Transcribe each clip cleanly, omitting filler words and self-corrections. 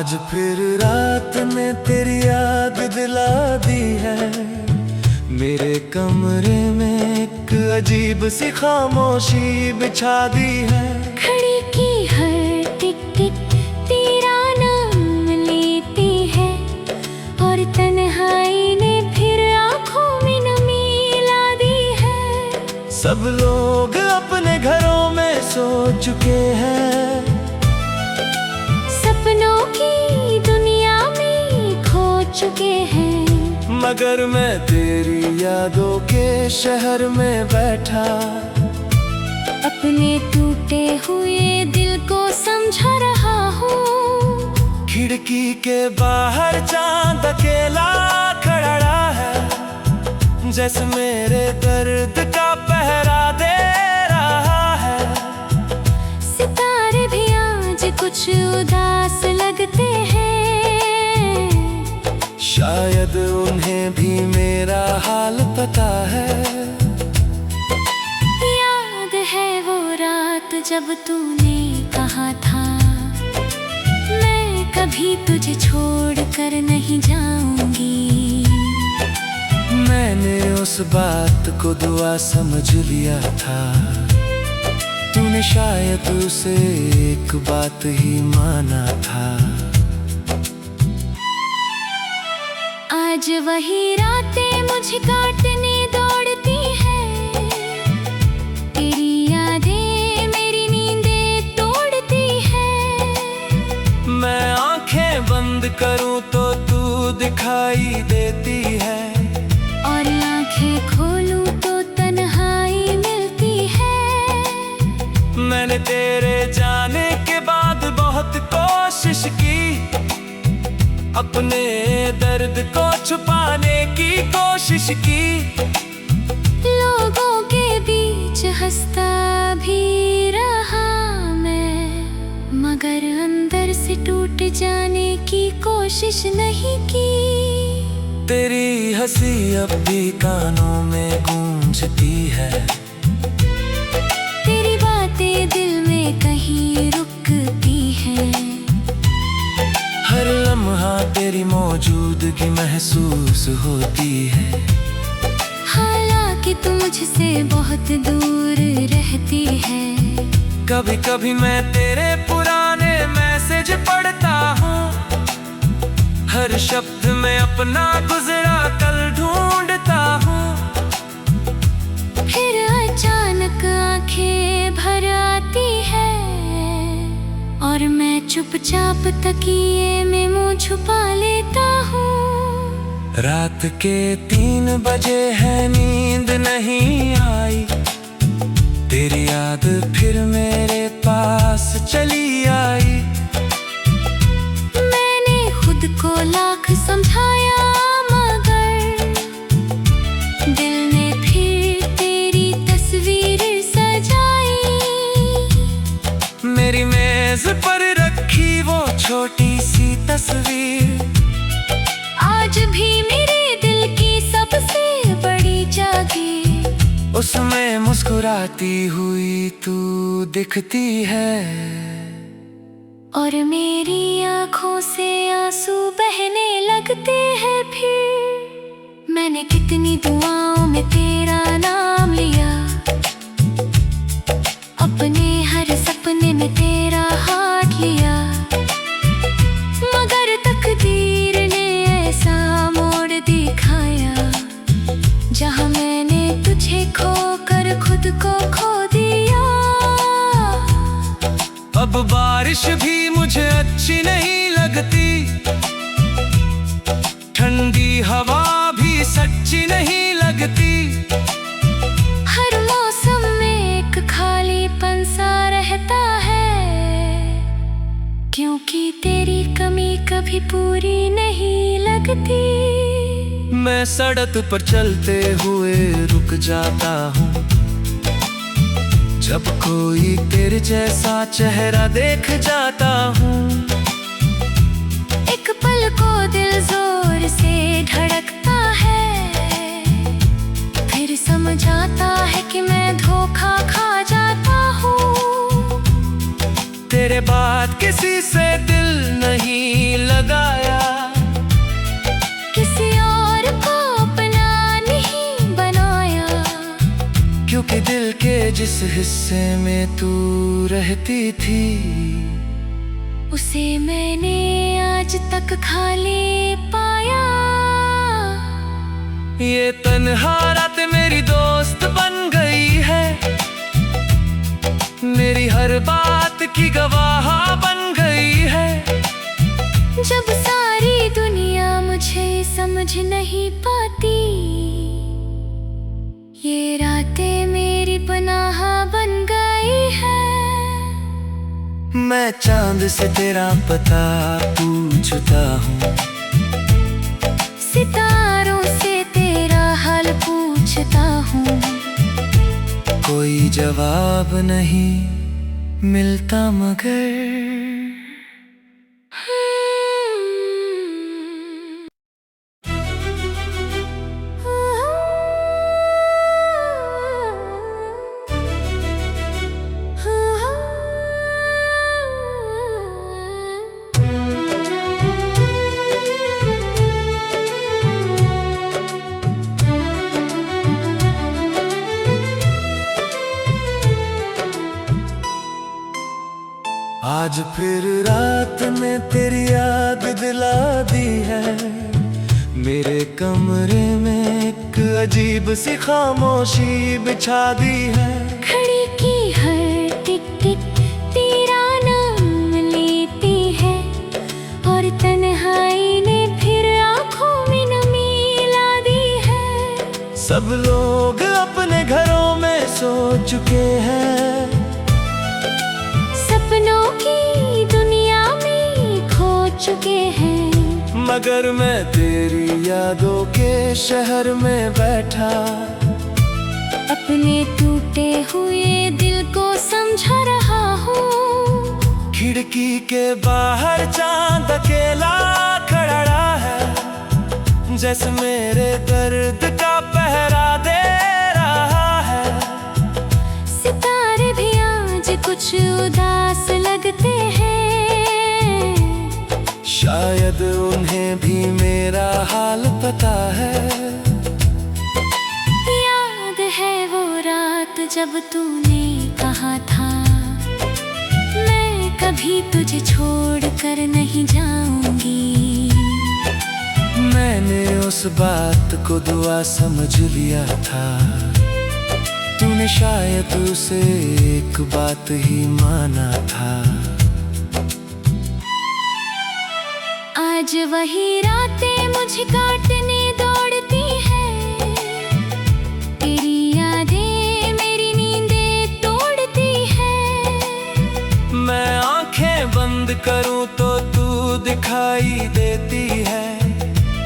आज फिर रात ने तेरी याद दिला दी है। मेरे कमरे में एक अजीब सी खामोशी बिछा दी है। घड़ी की हर टिक टिक तेरा नाम लेती है, और तन्हाई ने फिर आँखों में नमी ला दी है। सब लोग अपने घरों में सो चुके हैं, सपनों की दुनिया में खो चुके हैं। मगर मैं तेरी यादों के शहर में बैठा, अपने टूटे हुए दिल को समझा रहा हूँ। खिड़की के बाहर चांद अकेला खड़ा है, जैसे मेरे दर्द का पहरा दे रहा है। सितारे भी आज कुछ उदास लगते हैं, शायद उन्हें भी मेरा हाल पता है। याद है वो रात जब तूने कहा था, मैं कभी तुझे छोड़ कर नहीं जाऊंगी। मैंने उस बात को दुआ समझ लिया था, तूने शायद उसे एक बात ही माना था। आज वही रातें मुझे काटने दौड़ती हैं, तेरी यादें मेरी नींदें तोड़ती हैं। मैं आंखें बंद करूं तो तू दिखाई देती है, और आंखें खोलूं तो तन्हाई मिलती है। मैंने तेरे जाने के बाद बहुत कोशिश की, अपने दर्द को छुपाने की कोशिश की। लोगों के बीच हंसता भी रहा मैं, मगर अंदर से टूट जाने की कोशिश नहीं की। तेरी हंसी अब भी कानों में गूंजती है, तेरी बातें दिल में कहीं रुकती हैं। हर लम्हा तेरी मौजूदगी महसूस होती है। हालांकि तू मुझसे बहुत दूर रहती है। कभी कभी मैं तेरे पुराने मैसेज पढ़ता हूँ, हर शब्द में अपना गुजरा कल ढूंढता हूँ। फिर अचानक आंखें भर आती है, और मैं चुपचाप तकिए में मुंह छुपा लेता हूँ। रात के 3 बजे है, नींद नहीं आई, तेरी याद फिर मेरे पास चली आई। मैंने खुद को लाख समझाया, मगर दिल ने फिर तेरी तस्वीर सजाई। मेरी मेज पर रखी वो छोटी सी तस्वीर, आज भी मेरे दिल की सबसे बड़ी जागीर। उसमें मुस्कुराती हुई तू दिखती है, और मेरी आँखों से आंसू बहने लगते हैं। फिर मैंने कितनी दुआओं में तेरा नाम लिया, अपने हर सपने में तेरा हाथ लिया, मगर तकदीर ने ऐसा मोड़ दिखाया, जहाँ मैंने तुझे खोकर खुद को खो दिया। अब बारिश भी मुझे अच्छी नहीं लगती, ठंडी हवा भी सच्ची नहीं लगती। हर मौसम में एक खालीपन सा रहता है, क्योंकि तेरी कमी कभी पूरी नहीं लगती। मैं सड़क पर चलते हुए रुक जाता हूँ, जब कोई तेरे जैसा चेहरा देख जाता हूँ। एक पल को दिल जोर से धड़कता है, फिर समझ आता है कि मैं धोखा खा जाता हूँ। तेरे बाद किसी से दिल नहीं लगाया, किसी और को अपना नहीं बनाया। क्योंकि दिल के जिस हिस्से में तू रहती थी, उसे मैंने आज तक खाली पाया। ये तन्हा रात मेरी दोस्त बन गई है, मेरी हर बात की गवाह बन गई है। जब सारी दुनिया मुझे समझ नहीं पाती, ये रातें मेरी पनाह बन गई है। मैं चांद से तेरा पता पूछता हूँ, सितारों से तेरा हाल पूछता हूँ। कोई जवाब नहीं मिलता मगर आज फिर रात ने तेरी याद दिला दी है। मेरे कमरे में एक अजीब सी खामोशी बिछा दी है। घड़ी की हर टिक टिक तेरा नाम लेती है, और तन्हाई ने फिर आँखों में नमी ला दी है। सब लोग अपने घरों में सो चुके हैं, सपनों की दुनिया में खो चुके हैं। मगर मैं तेरी यादों के शहर में बैठा, अपने टूटे हुए दिल को समझा रहा हूँ। खिड़की के बाहर चांद अकेला खड़ा है, जैसे मेरे दर्द का पहरा दे रहा है। सितारे भी आज कुछ उदास लगते हैं, शायद उन्हें भी मेरा हाल पता है। याद है वो रात जब तूने कहा था, मैं कभी तुझे छोड़ कर नहीं जाऊंगी। मैंने उस बात को दुआ समझ लिया था, तूने शायद उसे एक बात ही माना था। आज वही रातें मुझे काटने दौड़ती हैं, तेरी यादें मेरी नींदें तोड़ती हैं। मैं आंखें बंद करूं तो तू दिखाई देती है,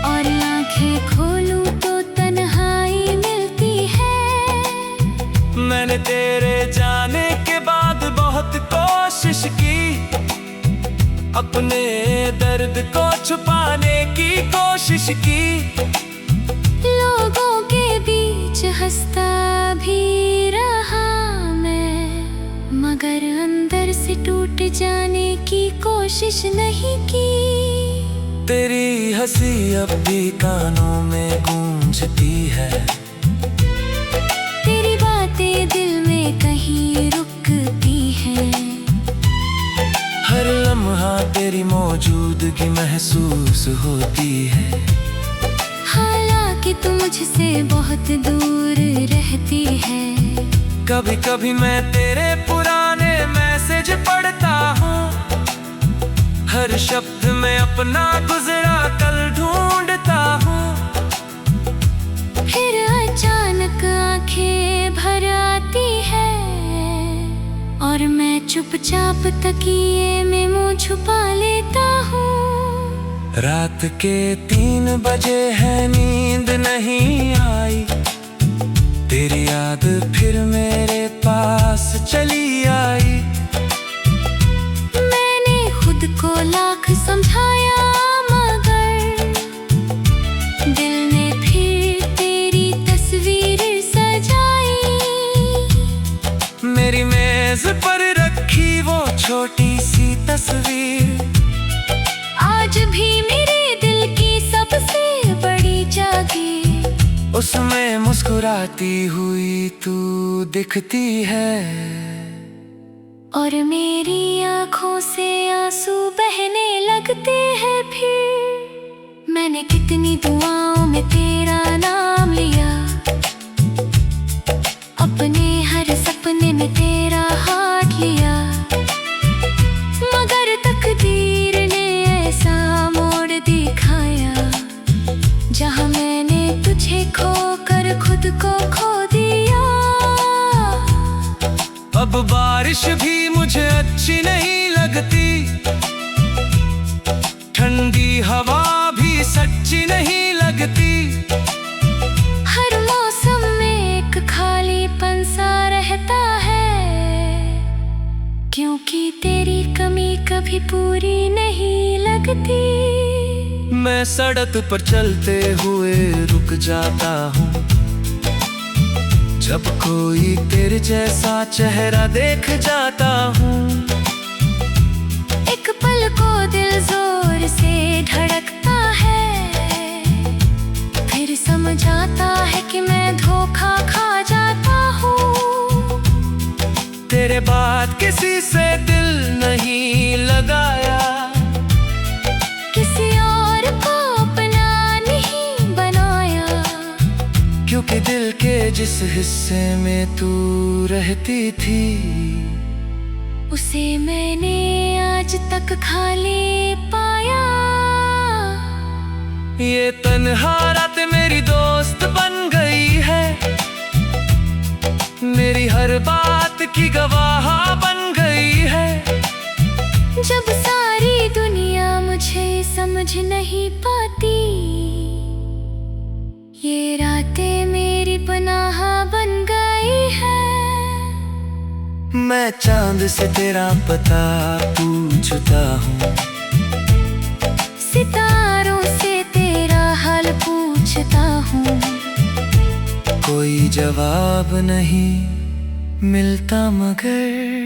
और आंखें खोलूं तो तन्हाई मिलती है। मैंने तेरे जाने के बाद बहुत कोशिश की, अपने दर्द को छुपाने की कोशिश की। लोगों के बीच हंसता भी रहा मैं, मगर अंदर से टूट जाने की कोशिश नहीं की। तेरी हंसी अब भी कानों में गूंजती है, तेरी बातें दिल में कहीं रुकती हैं। हर लम्हा तेरी मौजूदगी महसूस होती है। हालांकि तू मुझसे बहुत दूर रहती है। कभी कभी मैं तेरे पुराने मैसेज पढ़ता हूँ, हर शब्द में अपना गुजरा कल ढूंढता हूँ। फिर अचानक आंखें भर आती है, और मैं चुपचाप तकिए में मुंह छुपा लेता हूँ। रात के 3 बजे है, नींद नहीं आई, तेरी याद फिर मेरे पास चली आई। मैंने खुद को लाख समझाया, मगर दिल ने फिर तेरी तस्वीर सजाई। मेरी मेज पर रखी वो छोटी सी तस्वीर आज भी भी मेरे दिल की सबसे बड़ी जागी। उसमें मुस्कुराती हुई तू दिखती है, और मेरी आँखों से आंसू बहने लगते हैं। फिर मैंने कितनी दुआओं में तेरा नाम लिया, अपने हर सपने में तेरा हाथ लिया, मगर तकदीर ने ऐसा मोड़ दिखाया, जहाँ मैंने तुझे खोकर खुद को खो दिया। अब बारिश भी मुझे अच्छी नहीं लगती, ठंडी हवा भी सच्ची नहीं लगती। हर मौसम में एक खालीपन सा रहता है, क्योंकि तेरी कमी कभी पूरी नहीं लगती। मैं सड़क पर चलते हुए रुक जाता हूँ, जब कोई तेरे जैसा चेहरा देख जाता हूँ। एक पल को दिल जोर से धड़कता है, फिर समझ आता है कि मैं धोखा खा जाता हूँ। तेरे बाद किसी से दिल नहीं लगाया, किसी और को अपना नहीं बनाया, क्योंकि दिल के जिस हिस्से में तू रहती थी, उसे मैंने आज तक खाली पाया। ये तन्हा रात मेरी दोस्त बन गई है, मेरी हर बात की गवाह बन गई है। जब सारी दुनिया मुझे समझ नहीं पाती, ये रातें मेरी पनाह बन गई है। मैं चांद से तेरा पता पूछता हूँ, सितारों से तेरा हाल पूछता हूँ, कोई जवाब नहीं मिलता मगर